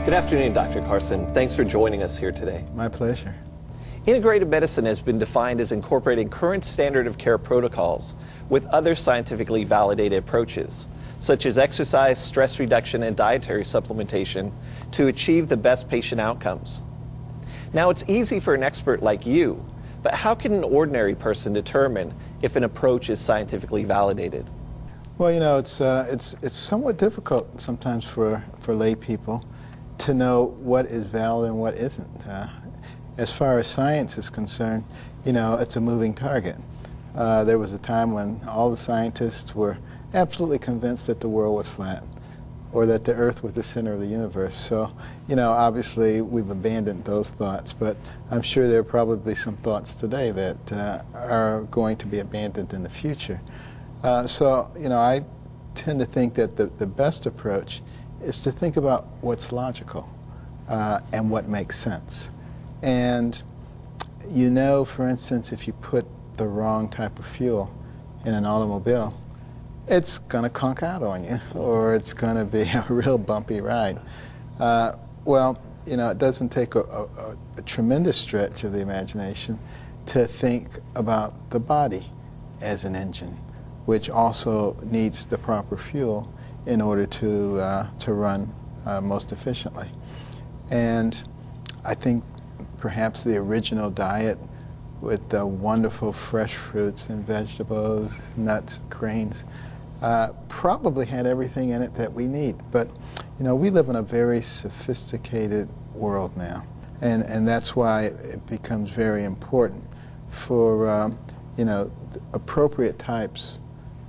Good afternoon, Dr. Carson. Thanks for joining us here today. My pleasure. Integrative medicine has been defined as incorporating current standard of care protocols with other scientifically validated approaches, such as exercise, stress reduction, and dietary supplementation to achieve the best patient outcomes. Now, it's easy for an expert like you, but how can an ordinary person determine if an approach is scientifically validated? Well, you know, it's somewhat difficult sometimes for lay people to know what is valid and what isn't. As far as science is concerned, you know, it's a moving target. There was a time when all the scientists were absolutely convinced that the world was flat or that the Earth was the center of the universe. So, you know, obviously we've abandoned those thoughts, but I'm sure there are probably some thoughts today that are going to be abandoned in the future. So, you know, I tend to think that the best approach is to think about what's logical and what makes sense. And you know, for instance, if you put the wrong type of fuel in an automobile, it's going to conk out on you, or it's going to be a real bumpy ride. Well, you know, it doesn't take a tremendous stretch of the imagination to think about the body as an engine, which also needs the proper fuel in order to run most efficiently. And I think perhaps the original diet with the wonderful fresh fruits and vegetables, nuts, grains, probably had everything in it that we need. But, you know, we live in a very sophisticated world now. And that's why it becomes very important for, you know, appropriate types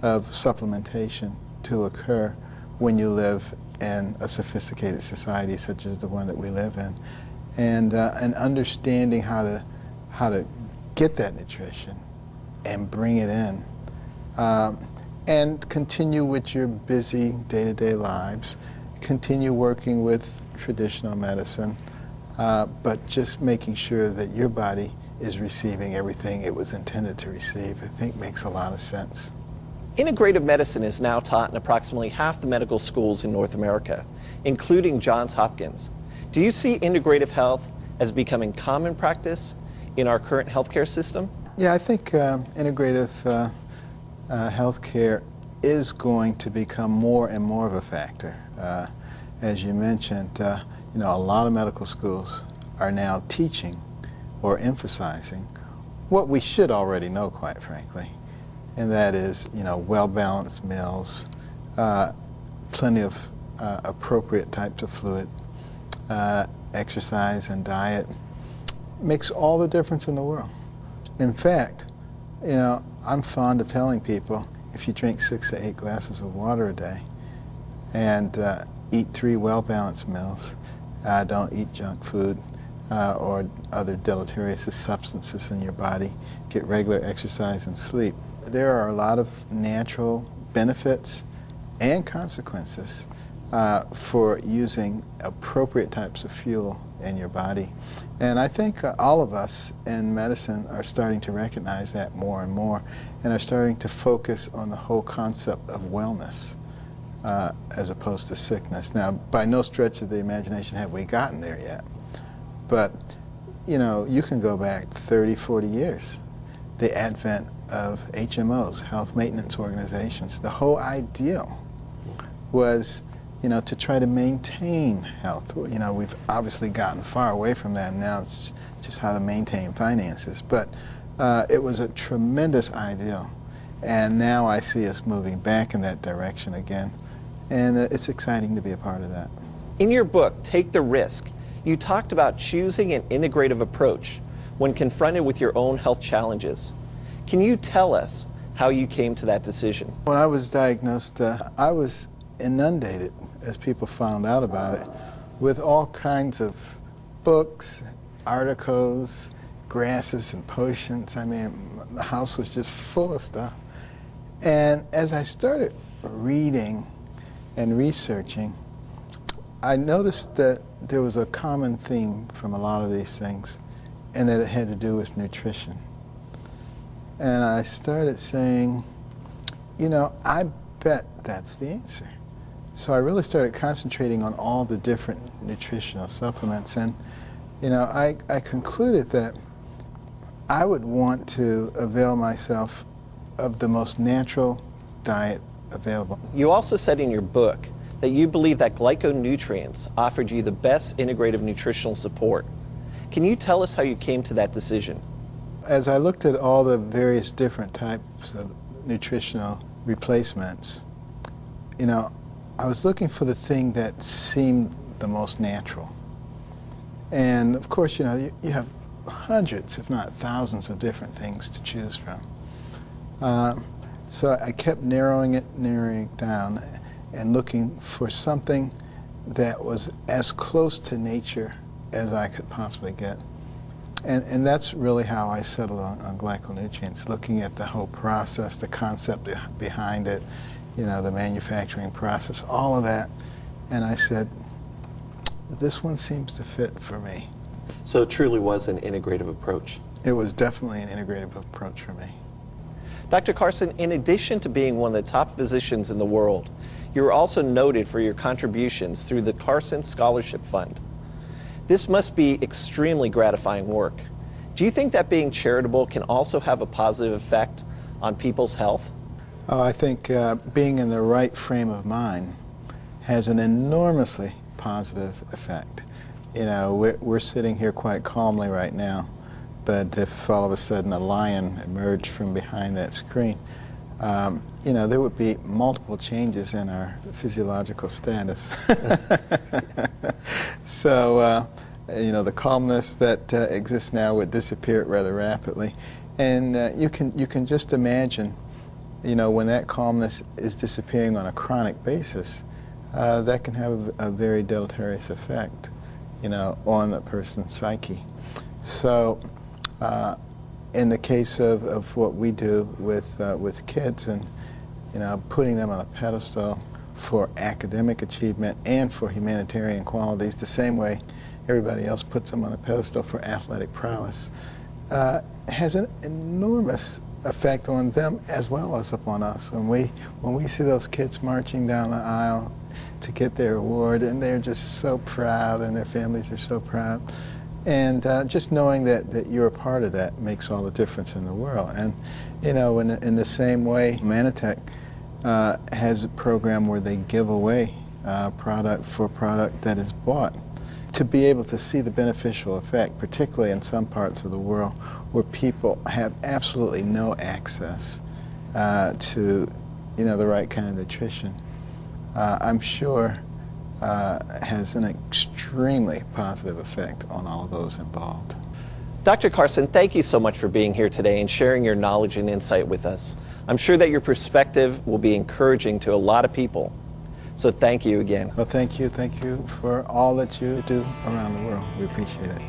of supplementation to occur when you live in a sophisticated society such as the one that we live in. And understanding how to get that nutrition and bring it in, and continue with your busy day-to-day lives, continue working with traditional medicine, but just making sure that your body is receiving everything it was intended to receive, I think makes a lot of sense. Integrative medicine is now taught in approximately half the medical schools in North America, including Johns Hopkins. Do you see integrative health as becoming common practice in our current healthcare system? Yeah, I think integrative healthcare is going to become more and more of a factor. As you mentioned, you know, a lot of medical schools are now teaching or emphasizing what we should already know, quite frankly, and that is, you know, well-balanced meals, plenty of appropriate types of fluid, exercise and diet makes all the difference in the world. In fact, you know, I'm fond of telling people if you drink 6 to 8 glasses of water a day and eat 3 well-balanced meals, don't eat junk food or other deleterious substances in your body, get regular exercise and sleep. There are a lot of natural benefits and consequences for using appropriate types of fuel in your body. And I think all of us in medicine are starting to recognize that more and more and are starting to focus on the whole concept of wellness as opposed to sickness. Now, by no stretch of the imagination have we gotten there yet. But, you know, you can go back 30, 40 years. The advent of HMOs, health maintenance organizations, the whole ideal was, you know, to try to maintain health. You know, we've obviously gotten far away from that, and now it's just how to maintain finances. But it was a tremendous ideal, and now I see us moving back in that direction again, and it's exciting to be a part of that. In your book, Take the Risk, you talked about choosing an integrative approach when confronted with your own health challenges. Can you tell us how you came to that decision? When I was diagnosed, I was inundated, as people found out about it, with all kinds of books, articles, grasses and potions. I mean, the house was just full of stuff. And as I started reading and researching, I noticed that there was a common theme from a lot of these things, and that it had to do with nutrition. And I started saying, you know, I bet that's the answer. So I really started concentrating on all the different nutritional supplements, and I concluded that I would want to avail myself of the most natural diet available. You also said in your book that you believe that glyconutrients offered you the best integrative nutritional support. Can you tell us how you came to that decision? As I looked at all the various different types of nutritional replacements, I was looking for the thing that seemed the most natural. And of course, you have hundreds, if not thousands, of different things to choose from. So I kept narrowing it down and looking for something that was as close to nature as I could possibly get. And that's really how I settled on glyconutrients, looking at the whole process, the concept behind it, the manufacturing process, all of that. And I said, this one seems to fit for me. So it truly was an integrative approach. It was definitely an integrative approach for me. Dr. Carson, in addition to being one of the top physicians in the world, you were also noted for your contributions through the Carson Scholarship Fund. This must be extremely gratifying work. Do you think that being charitable can also have a positive effect on people's health? Oh, I think being in the right frame of mind has an enormously positive effect. We're sitting here quite calmly right now, but if all of a sudden a lion emerged from behind that screen, there would be multiple changes in our physiological status. So, the calmness that exists now would disappear rather rapidly. And you can just imagine, when that calmness is disappearing on a chronic basis, that can have a very deleterious effect, on the person's psyche. So, in the case of what we do with kids and putting them on a pedestal for academic achievement and for humanitarian qualities, the same way everybody else puts them on a pedestal for athletic prowess, has an enormous effect on them as well as upon us. And when we see those kids marching down the aisle to get their award, and they're just so proud, and their families are so proud, and just knowing that you're a part of that makes all the difference in the world. And in the same way, Manatech has a program where they give away product that is bought, to be able to see the beneficial effect, particularly in some parts of the world where people have absolutely no access to the right kind of nutrition. I'm sure has an extremely positive effect on all of those involved. Dr. Carson, thank you so much for being here today and sharing your knowledge and insight with us. I'm sure that your perspective will be encouraging to a lot of people. So thank you again. Well, thank you for all that you do around the world. We appreciate it.